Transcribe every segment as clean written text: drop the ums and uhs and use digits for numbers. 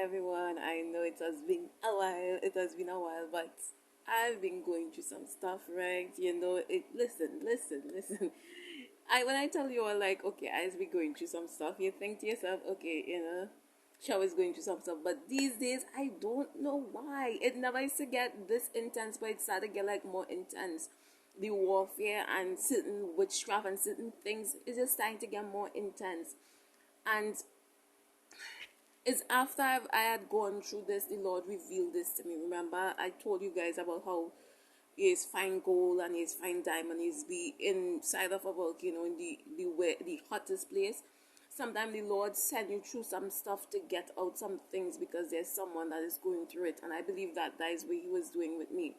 everyone. I know it has been a while. It has been a while, but I've been going through some stuff, right? Listen. I when I tell you all like, okay, I've been going through some stuff, you think to yourself, okay, Shaw's going through some stuff. But these days I don't know why. It never used to get this intense, but it started to get like more intense. The warfare and certain witchcraft and certain things is just starting to get more intense. And it's after I had gone through this, the Lord revealed this to me. Remember, I told you guys about how He's find gold and He's find diamond. He's be inside of a volcano in the hottest place. Sometimes the Lord send you through some stuff to get out some things because there's someone that is going through it. And I believe that is what He was doing with me.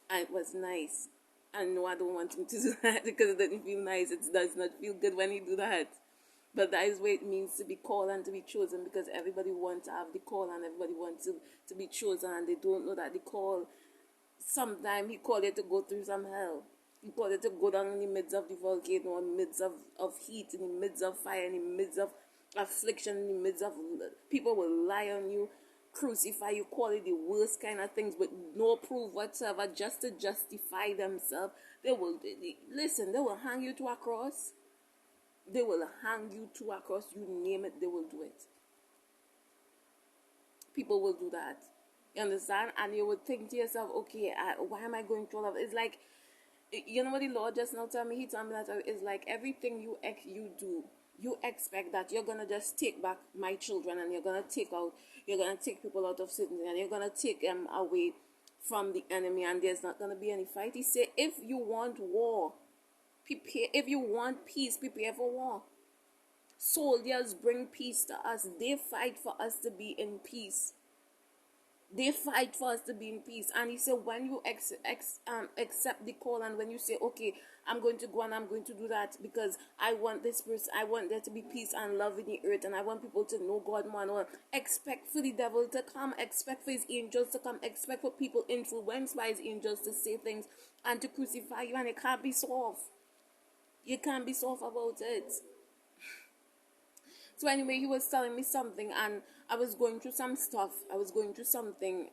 And it was nice. And no, I don't want Him to do that because it didn't feel nice. It does not feel good when He do that. But that is what it means to be called and to be chosen, because everybody wants to have the call and everybody wants to be chosen, and they don't know that the call, sometimes He called you to go through some hell. He called you to go down in the midst of the volcano, in the midst of heat, in the midst of fire, in the midst of affliction, in the midst of people will lie on you, crucify you, call it the worst kind of things, but no proof whatsoever, just to justify themselves. They will hang you to a cross. They will hang you to a cross. You name it, they will do it. People will do that. You understand? And you would think to yourself, okay, why am I going through all of it? It's like, you know what the Lord just now told me? He told me that it's like everything you do, you expect that you're going to just take back my children, and you're going to take people out of certain, and you're going to take them away from the enemy, and there's not going to be any fight. He said, if you want war, prepare. If you want peace, prepare for war. Soldiers bring peace to us. They fight for us to be in peace. They fight for us to be in peace. And He said, when you accept the call, and when you say, okay, I'm going to go and I'm going to do that because I want this person, I want there to be peace and love in the earth, and I want people to know God more and more. Expect for the devil to come. Expect for his angels to come. Expect for people influenced by his angels to say things and to crucify you, and it can't be soft. You can't be soft about it. So anyway, he was telling me something, and I was going through some stuff. I was going through something.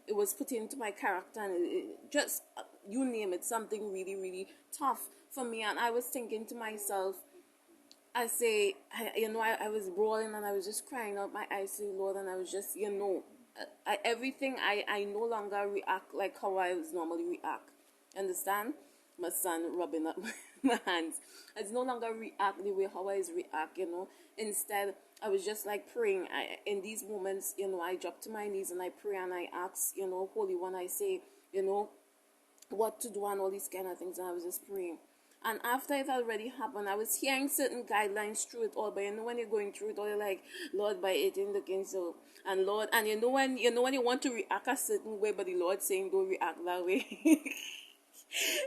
It was put into my character, and it just, you name it, something really, really tough for me. And I was thinking to myself, I was brawling, and I was just crying out my eyes to the Lord, and I was just, I no longer react like how I was normally react. Understand? My son rubbing up my hands. I no longer react the way how I react, Instead, I was just like praying. In these moments, I drop to my knees and I pray and I ask, Holy One, I say, what to do and all these kind of things. And I was just praying. And after it already happened, I was hearing certain guidelines through it all. But when you're going through it all, you're like, Lord, by 18 looking so, and Lord, and when you want to react a certain way, but the Lord saying don't react that way.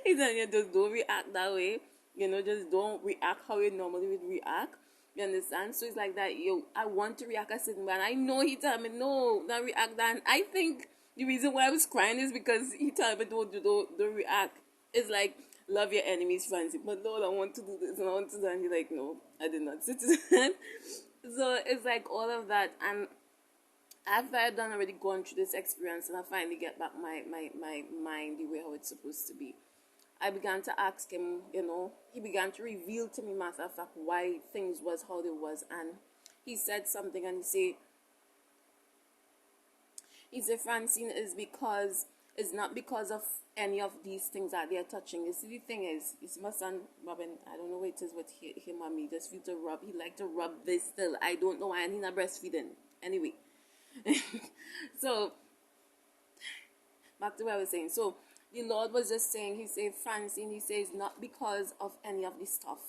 He said, you just don't react that way. Just don't react how you normally would react. You understand? So it's like that. I want to react a certain way, and I know He told me no, not react that. And I think the reason why I was crying is because He told me don't react. It's like, love your enemies, Francie. But Lord, I want to do this and I want to do that. And He's like, no, I did not say that. So it's like all of that. And after I've done already gone through this experience, and I finally get back my mind the way how it's supposed to be, I began to ask Him, He began to reveal to me, matter of fact, why things was how they was. And He said something, and He said, Francine, it's not because of any of these things that they are touching. You see, the thing is, it's my son, Robin, I don't know what it is with him and me, just feel to rub. He like to rub this still. I don't know why, and he's not breastfeeding. Anyway. So, back to what I was saying. So, the Lord was just saying, He said, Francine, He says, not because of any of this stuff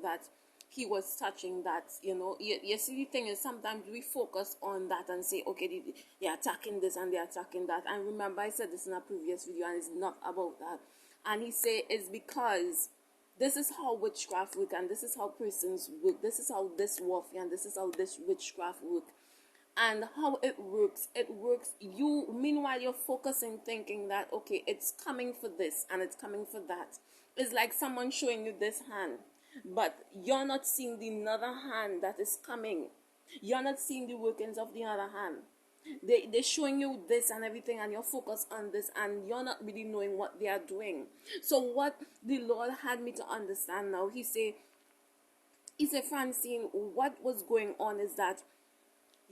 that He was touching, that, you see, the thing is, sometimes we focus on that and say, okay, they're attacking this and they're attacking that. And remember, I said this in a previous video, and it's not about that. And He said, it's because this is how witchcraft work, and this is how persons work. This is how this warfare, and this is how this witchcraft work. And how it works, meanwhile you're focusing, thinking that, okay, it's coming for this and it's coming for that. It's like someone showing you this hand, but you're not seeing the other hand that is coming. You're not seeing the workings of the other hand. They're showing you this and everything, and you're focused on this, and you're not really knowing what they are doing. So what the Lord had me to understand now, he said, Francine, what was going on is that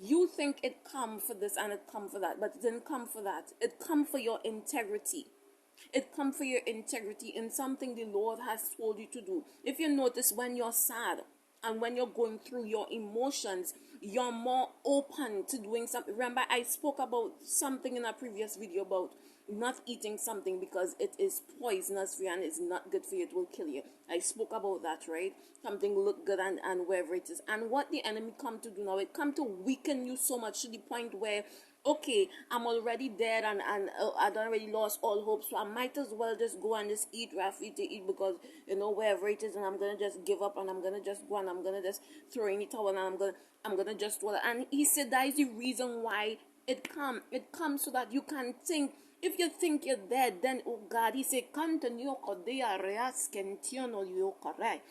you think it come for this and it come for that, but it didn't come for that. It come for your integrity. It come for your integrity in something the Lord has told you to do. If you notice, when you're sad and when you're going through your emotions, you're more open to doing something. Remember, I spoke about something in a previous video about not eating something because it is poisonous for you and it's not good for you. It will kill you. I spoke about that, right? Something look good and wherever it is. And what the enemy come to do now, it come to weaken you so much to the point where, okay, I'm already dead and I'd already lost all hope, so I might as well just go and just eat what I feel to eat, because wherever it is, and I'm gonna just give up, and I'm gonna just go and I'm gonna just throw in the towel, and I'm gonna just swallow. And he said that is the reason why it comes so that you can think. If you think you're dead, then oh God, he said, continue kodea reas kentiono you correct.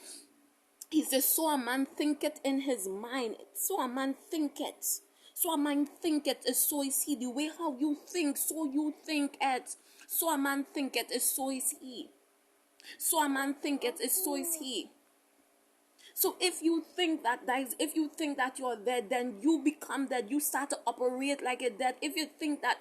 He says, so a man thinketh in his mind, so a man thinketh. So a man thinketh, so is he. The way how you think, so you think it. So a man thinketh, so is he. So a man thinketh, so is he. So if you think if you think that you're dead, then you become dead. You start to operate like a dead. If you think that,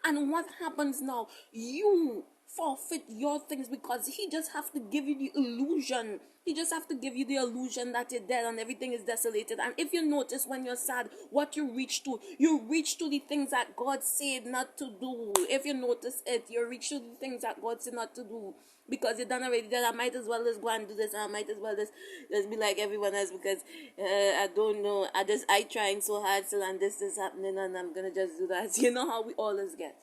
and what happens now? You forfeit your things, because he just have to give you the illusion. He just have to give you the illusion that you're dead and everything is desolated. And if you notice, when you're sad, what you reach to the things that God said not to do. If you notice it, you reach to the things that God said not to do. Because you're done already, then I might as well just go and do this, and I might as well just be like everyone else, because I don't know, I trying so hard still, and this is happening, and I'm gonna just do that. You know how we always get.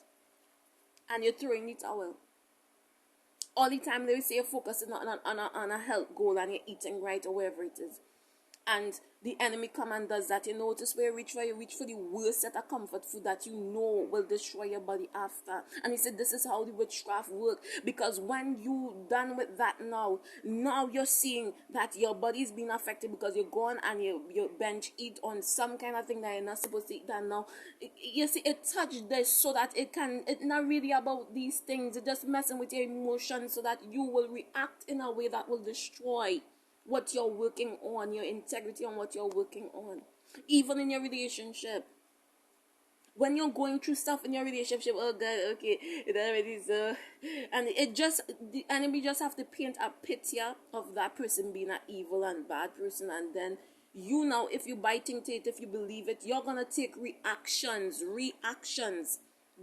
And you're throwing the towel. All the time they say you're focusing on a health goal, and you're eating right or wherever it is. And the enemy come and does that. You notice where you reach for the worst set of comfort food that you know will destroy your body after. And he said this is how the witchcraft work. Because when you done with that now you're seeing that your body is being affected, because you're gone and you bench eat on some kind of thing that you're not supposed to eat. That now, you see, it touched this so that it's not really about these things. It's just messing with your emotions so that you will react in a way that will destroy what you're working on, your integrity on what you're working on. Even in your relationship, when you're going through stuff in your relationship, oh God, okay, it already is, and the enemy just have to paint a picture of that person being an evil and bad person, and then you now, if you bite into it, if you believe it, you're gonna take reactions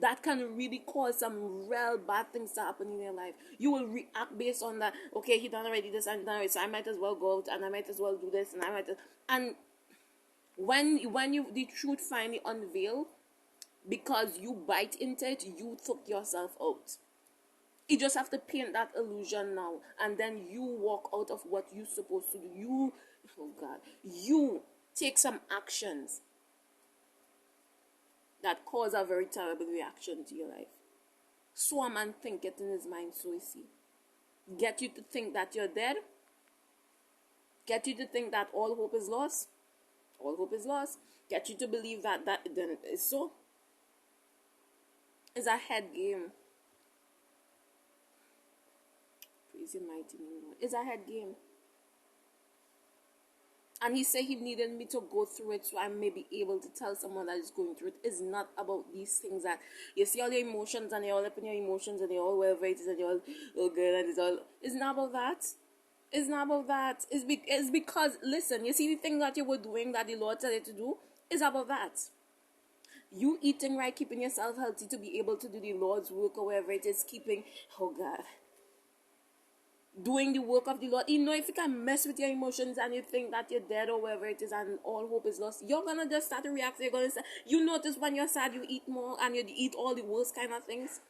that can really cause some real bad things to happen in your life. You will react based on that. Okay, he done already this and done already, so I might as well go out and I might as well do this and when you the truth finally unveil, because you bite into it, you took yourself out. You just have to paint that illusion now, and then you walk out of what you're supposed to do. You take some actions that cause a very terrible reaction to your life. So a man thinketh in his mind, so is he. Get you to think that you're dead. Get you to think that all hope is lost. All hope is lost. Get you to believe that then is so. It's a head game. Praise your mighty name, Lord. It's a head game. And he said he needed me to go through it so I may be able to tell someone that is going through it. It's not about these things that you see all your emotions and you're all up in your emotions and you're all wherever it is and you're all, oh good, and it's not about that. It's not about that. It's because, listen, you see the thing that you were doing that the Lord said you to do is about that. You eating right, keeping yourself healthy to be able to do the Lord's work or wherever it is, doing the work of the Lord. You know, if you can mess with your emotions and you think that you're dead or wherever it is and all hope is lost, you're gonna just start to react. You're gonna say, you notice when you're sad, you eat more and you eat all the worst kind of things.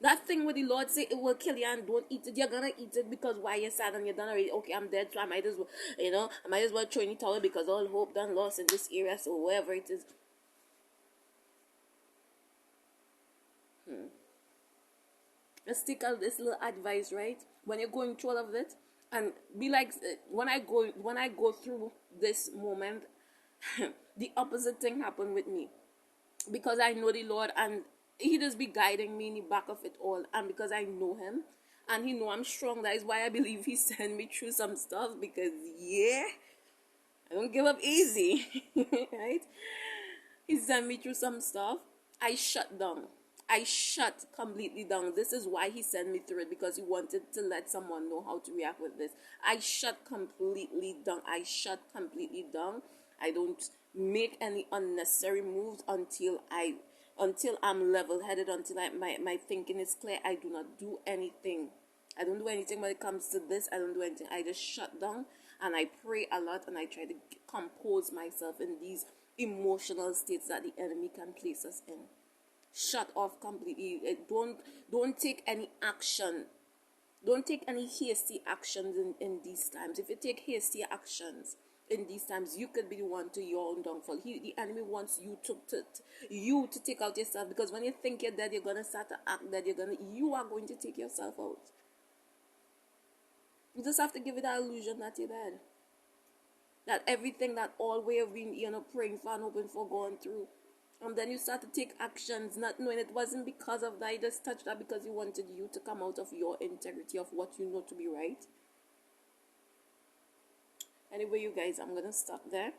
That thing where the Lord say it will kill you and don't eat it, you're gonna eat it because why you're sad and you're done already. Okay, I'm dead, so I might as well throw in the towel because all hope done lost in this area, so wherever it is. Let's take out this little advice, right? When you're going through all of it, and be like, when I go through this moment, the opposite thing happened with me, because I know the Lord, and he just be guiding me in the back of it all, and because I know him and he know I'm strong, that is why I believe he sent me through some stuff, because yeah, I don't give up easy. Right? He sent me through some stuff. I shut down. I shut completely down. This is why he sent me through it, because he wanted to let someone know how to react with this. I shut completely down. I shut completely down. I don't make any unnecessary moves until I'm level headed, until my thinking is clear. I do not do anything. I don't do anything when it comes to this. I don't do anything. I just shut down, and I pray a lot, and I try to compose myself in these emotional states that the enemy can place us in. Shut off completely. Don't take any action. Don't take any hasty actions in these times. If you take hasty actions in these times, you could be the one to your own downfall. The enemy wants you to take out yourself, because when you think you're dead, you're gonna start to act dead. You are going to take yourself out. You just have to give it that illusion that you're dead. That everything, that all way of being, praying for and hoping for, going through. And then you start to take actions, not knowing it wasn't because of that. You just touched that because you wanted you to come out of your integrity of what you know to be right. Anyway, you guys, I'm going to stop there.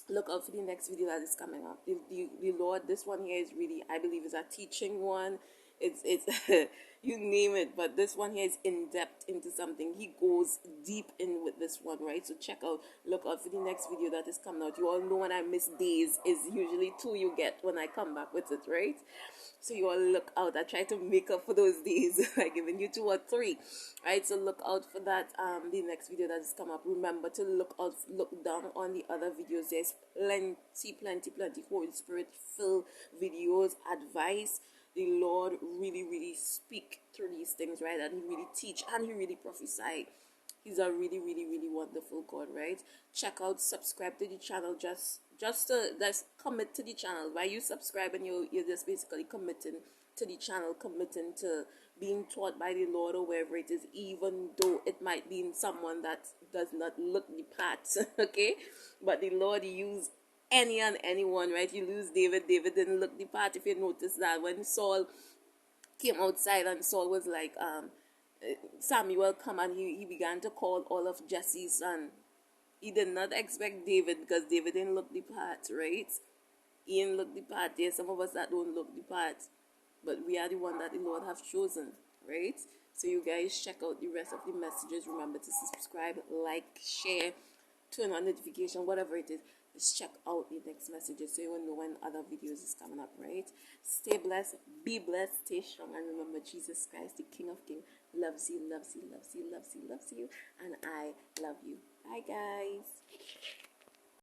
Look out for the next video that is coming up. The Lord, this one here is really, I believe, is a teaching one. It's you name it, but this one here is in depth into something. He goes deep in with this one, right? So look out for the next video that is coming out. You all know when I miss days is usually 2 you get when I come back with it, right? So you all look out. I try to make up for those days by giving you 2 or 3, right? So look out for that. The next video that has come up. Remember to look down on the other videos. There's plenty Holy Spirit filled videos, advice. The Lord really, really speak through these things, right? And he really teach, and he really prophesy. He's a really, really, really wonderful God, right? Check out, subscribe to the channel, just commit to the channel. While you subscribe, and you're just basically committing to the channel, committing to being taught by the Lord, or wherever it is, even though it might be in someone that does not look the part, okay? But the Lord used any and anyone, right? You lose David. David didn't look the part. If you notice that when Saul came outside and Saul was like, Samuel come, and he began to call all of Jesse's son. He did not expect David, because David didn't look the part, right? He didn't look the part. There's some of us that don't look the part, but we are the one that the Lord have chosen, right? So you guys check out the rest of the messages. Remember to subscribe, like, share, turn on notification, whatever it is. Just check out the next messages so you will know when other videos is coming up, right? Stay blessed, be blessed, stay strong, and remember, Jesus Christ, the King of Kings, loves you, loves you, loves you, loves you, loves you, and I love you. Bye, guys.